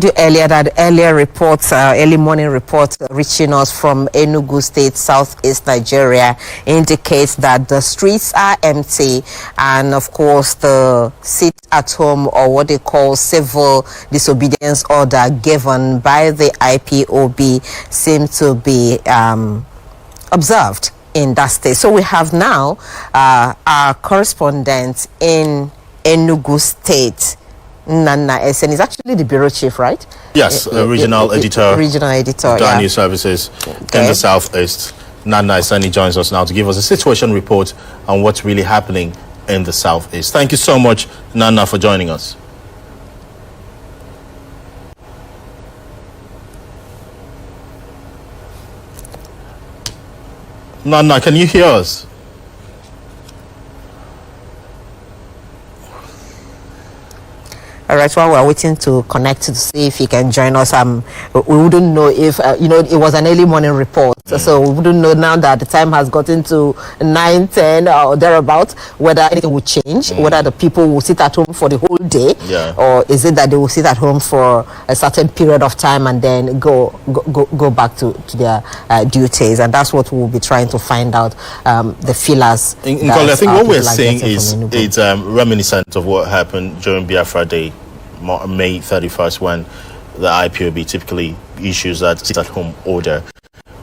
Earlier that earlier reports, early morning reports reaching us from Enugu State, southeast Nigeria, indicates that the streets are empty, and of course the sit at home, or what they call civil disobedience order given by the IPOB, seem to be observed in that state. So we have now our correspondent in Enugu State, Nnnanna Eseni, is actually the bureau chief, right? Yes, regional editor. Regional editor, DAAR News Services in the southeast. Nnnanna Eseni joins us now to give us a situation report on what's really happening in the southeast. Thank you so much, Nnnanna, for joining us. Nnnanna, can you hear us? All right, while we're waiting to connect to see if he can join us, we wouldn't know if, it was an early morning report. So we wouldn't know now that the time has gotten to 9, 10 or thereabouts, whether anything will change, whether the people will sit at home for the whole day, or is it that they will sit at home for a certain period of time and then go back to their duties. And that's what we'll be trying to find out, the feelers. I think what we're seeing is it's reminiscent of what happened during Biafra Day, May 31st, when the IPOB typically issues that sit-at-home order.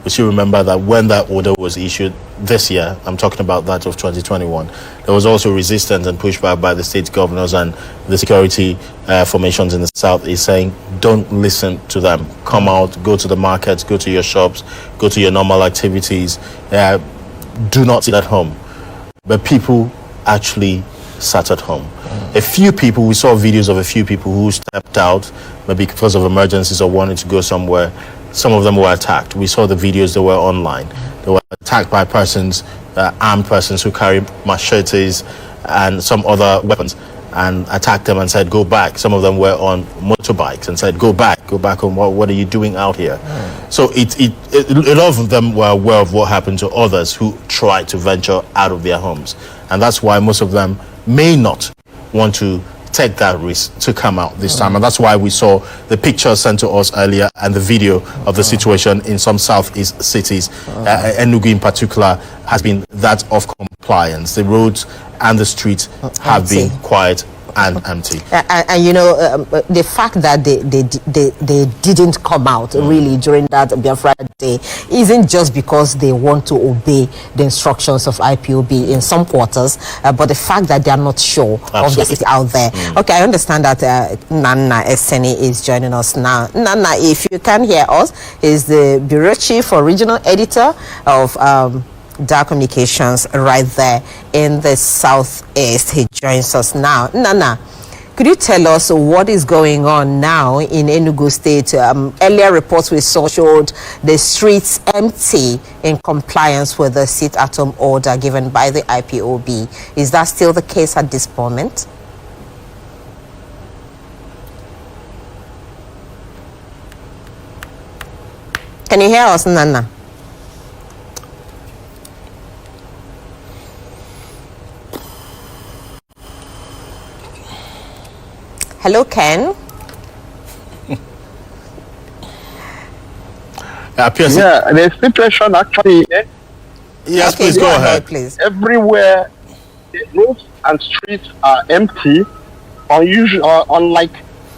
We should remember that when that order was issued this year, I'm talking about that of 2021, there was also resistance and pushback by the state governors and the security formations in the southeast saying, don't listen to them. Come out, go to the markets, go to your shops, go to your normal activities. Do not sit at home. But people actually sat at home. A few people, we saw videos of a few people who stepped out, maybe because of emergencies or wanted to go somewhere. Some of them were attacked. We saw the videos that were online. They were attacked by persons, armed persons who carry machetes and some other weapons, and attacked them and said, go back. Some of them were on motorbikes and said, go back home. What are you doing out here? So a lot of them were aware of what happened to others who tried to venture out of their homes. And that's why most of them may not want to take that risk to come out this time. And that's why we saw the pictures sent to us earlier and the video of the situation in some southeast cities. Enugu in particular has been that of compliance. The roads and the streets have been quiet and empty. And the fact that they didn't come out really during that Biafra Day isn't just because they want to obey the instructions of IPOB in some quarters, but the fact that they are not sure of the city out there. Okay, I understand that Nnnanna Eseni is joining us now. Nnnanna, if you can hear us, is the bureau chief or regional editor of DAAR Communications right there in the southeast. He joins us now. Nnnanna, could you tell us what is going on now in Enugu State? Earlier reports we saw showed the streets empty in compliance with the sit-at-home order given by the IPOB. Is that still the case at this moment? Can you hear us, Nnnanna? Hello, Ken. The situation actually. Yes, okay, please go ahead. Please. Everywhere, the roads and streets are empty. Unusual, unlike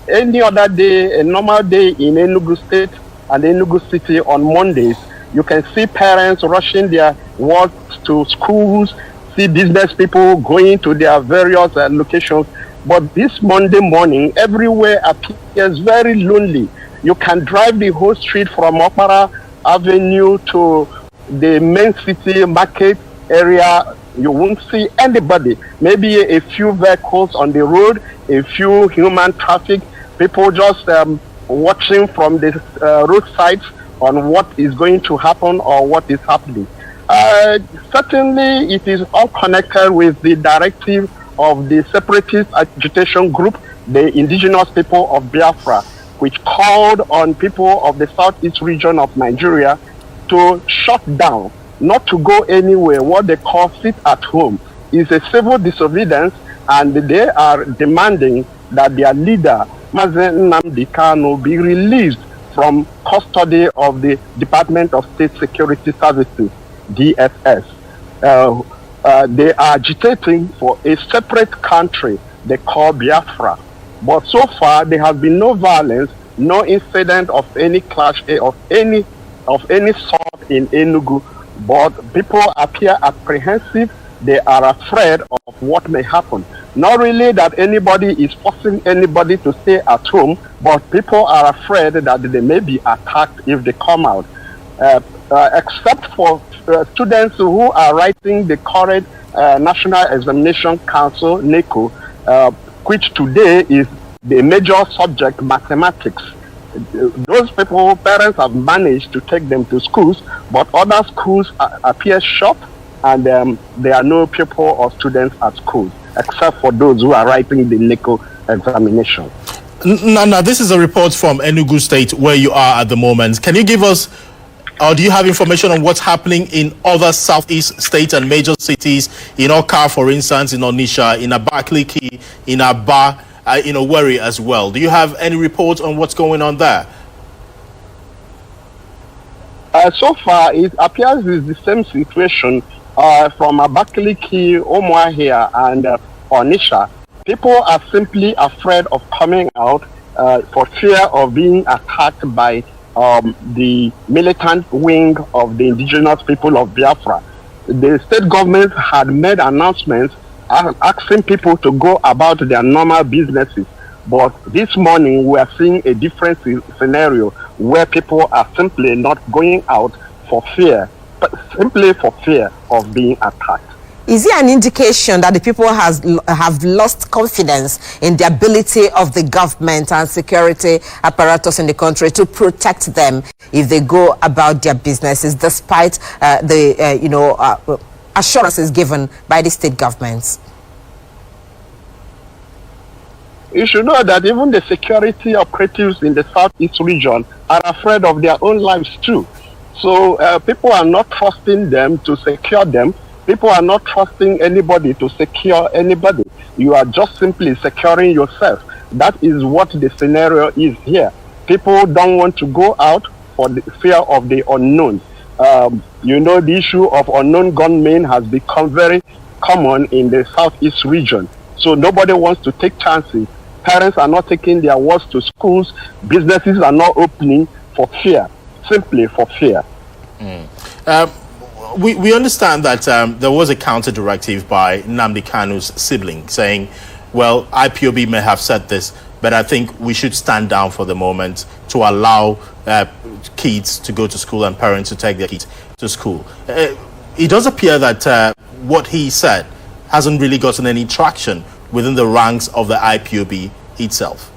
any other day, a normal day in Enugu State and Enugu City on Mondays, you can see parents rushing their work to schools, see business people going to their various locations. But this Monday morning, everywhere appears very lonely. You can drive the whole street from Opera Avenue to the main city market area. You won't see anybody. Maybe a few vehicles on the road, a few human traffic, people just watching from the roadsides on what is going to happen or what is happening. Certainly, it is all connected with the directive of the separatist agitation group, the indigenous people of Biafra, which called on people of the southeast region of Nigeria to shut down, not to go anywhere. What they call sit at home is a civil disobedience, and they are demanding that their leader Mazen Nnamdi Kanu be released from custody of the Department of State Security Services, DSS. They are agitating for a separate country they call Biafra. But so far, there has been no violence, no incident of any clash of any sort in Enugu. But people appear apprehensive. They are afraid of what may happen. Not really that anybody is forcing anybody to stay at home, but people are afraid that they may be attacked if they come out. Except for students who are writing the current National Examination Council, NECO, which today is the major subject, mathematics. Those people, parents have managed to take them to schools, but other schools appear shut, and there are no people or students at schools, except for those who are writing the NECO examination. Nnnanna, this is a report from Enugu State, where you are at the moment. Can you give us, or do you have information on what's happening in other southeast states and major cities, in Oka, for instance, in Onitsha, in Abakaliki, in Aba, in Owerri as well? Do you have any reports on what's going on there? So far, it appears it's the same situation from Abakaliki, Umuahia, and Onitsha. People are simply afraid of coming out for fear of being attacked by the militant wing of the indigenous people of Biafra. The state government had made announcements asking people to go about their normal businesses. But this morning, we are seeing a different scenario where people are simply not going out for fear, but simply for fear of being attacked. Is there an indication that the people have lost confidence in the ability of the government and security apparatus in the country to protect them if they go about their businesses, despite the assurances given by the state governments? You should know that even the security operatives in the southeast region are afraid of their own lives too. So people are not trusting them to secure them. People are not trusting anybody to secure anybody. You are just simply securing yourself. That is what the scenario is here. People don't want to go out for the fear of the unknown. The issue of unknown gunmen has become very common in the southeast region. So nobody wants to take chances. Parents are not taking their wards to schools. Businesses are not opening for fear, simply for fear. We understand that there was a counter directive by Nnamdi Kanu's sibling saying, well, IPOB may have said this, but I think we should stand down for the moment to allow kids to go to school and parents to take their kids to school. It does appear that what he said hasn't really gotten any traction within the ranks of the IPOB itself.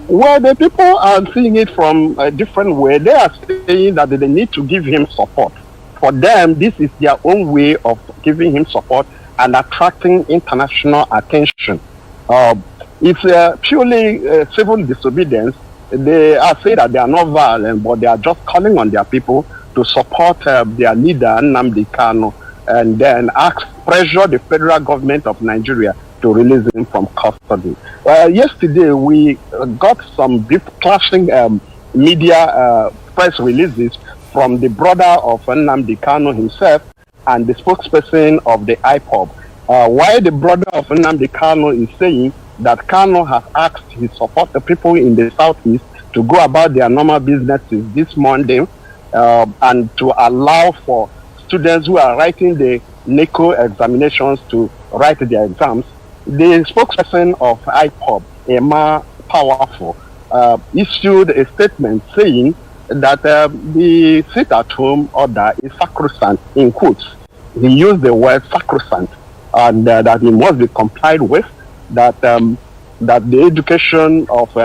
Well, the people are seeing it from a different way. They are saying that they need to give him support. For them, this is their own way of giving him support and attracting international attention. It's purely civil disobedience. They are saying that they are not violent, but they are just calling on their people to support their leader, Nnamdi Kanu, and then pressure the federal government of Nigeria to release him from custody. Yesterday, we got some brief clashing media press releases from the brother of Nnamdi Kanu himself and the spokesperson of the IPOB. While the brother of Nnamdi Kanu is saying that Kanu has asked his supporter people in the southeast to go about their normal businesses this Monday and to allow for students who are writing the NECO examinations to write their exams. The spokesperson of IPOB, Emma Powerful, issued a statement saying that the sit-at-home order is sacrosanct, in quotes. He used the word sacrosanct, and that it must be complied with, that the education of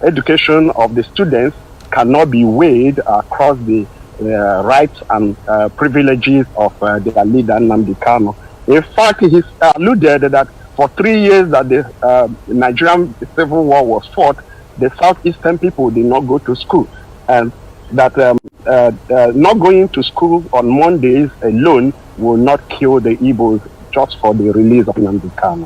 education of the students cannot be weighed across the rights and privileges of their leader, Nnamdi Kanu. In fact, he alluded that for 3 years that the Nigerian Civil War was fought, the southeastern people did not go to school, and that not going to school on Mondays alone will not kill the Igbos just for the release of Nnamdi Kanu.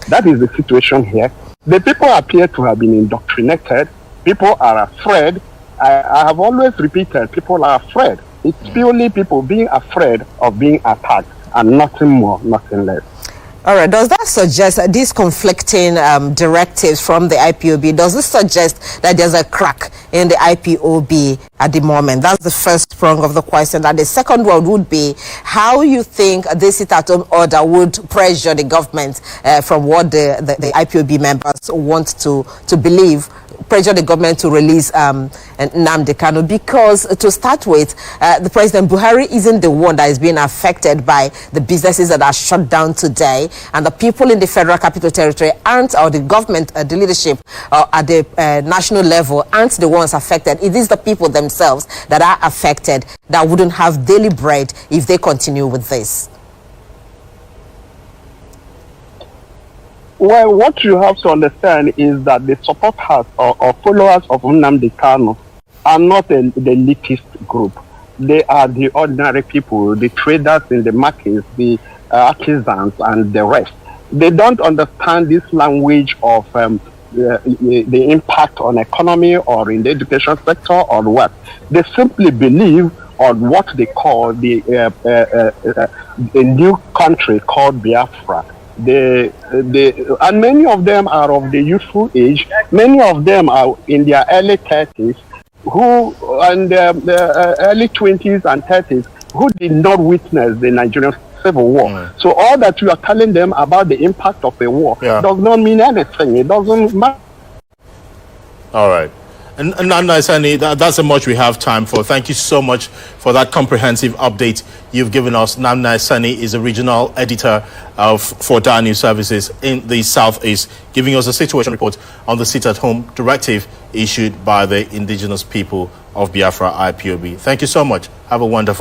That is the situation here. The people appear to have been indoctrinated. People are afraid. I have always repeated, people are afraid. It's purely people being afraid of being attacked and nothing more, nothing less. All right. Does that suggest these conflicting directives from the IPOB, does this suggest that there's a crack in the IPOB at the moment? That's the first prong of the question. And the second one would be how you think this sit-at-home order would pressure the government from what the IPOB members want to believe, pressure the government to release Nnamdi Kanu, because to start with, the President Buhari isn't the one that is being affected by the businesses that are shut down today, and the people in the Federal Capital Territory aren't, or the government, the leadership at the national level aren't the ones affected. It is the people themselves that are affected, that wouldn't have daily bread if they continue with this. Well, what you have to understand is that the supporters or followers of Nnamdi Kanu are not the elitist group. They are the ordinary people, the traders in the markets, the artisans, and the rest. They don't understand this language of the impact on economy or in the education sector or what. They simply believe on what they call a new country called Biafra. And many of them are of the youthful age. Many of them are in their early 30s, and early 20s and 30s, who did not witness the Nigerian Civil War. So all that you are telling them about the impact of a war does not mean anything. It doesn't matter. All right. And Nnnanna, Eseni, that's how much we have time for. Thank you so much for that comprehensive update you've given us. Nnnanna Eseni is a regional editor for DAAR News Services in the Southeast, giving us a situation report on the sit-at-home directive issued by the indigenous people of Biafra, IPOB. Thank you so much. Have a wonderful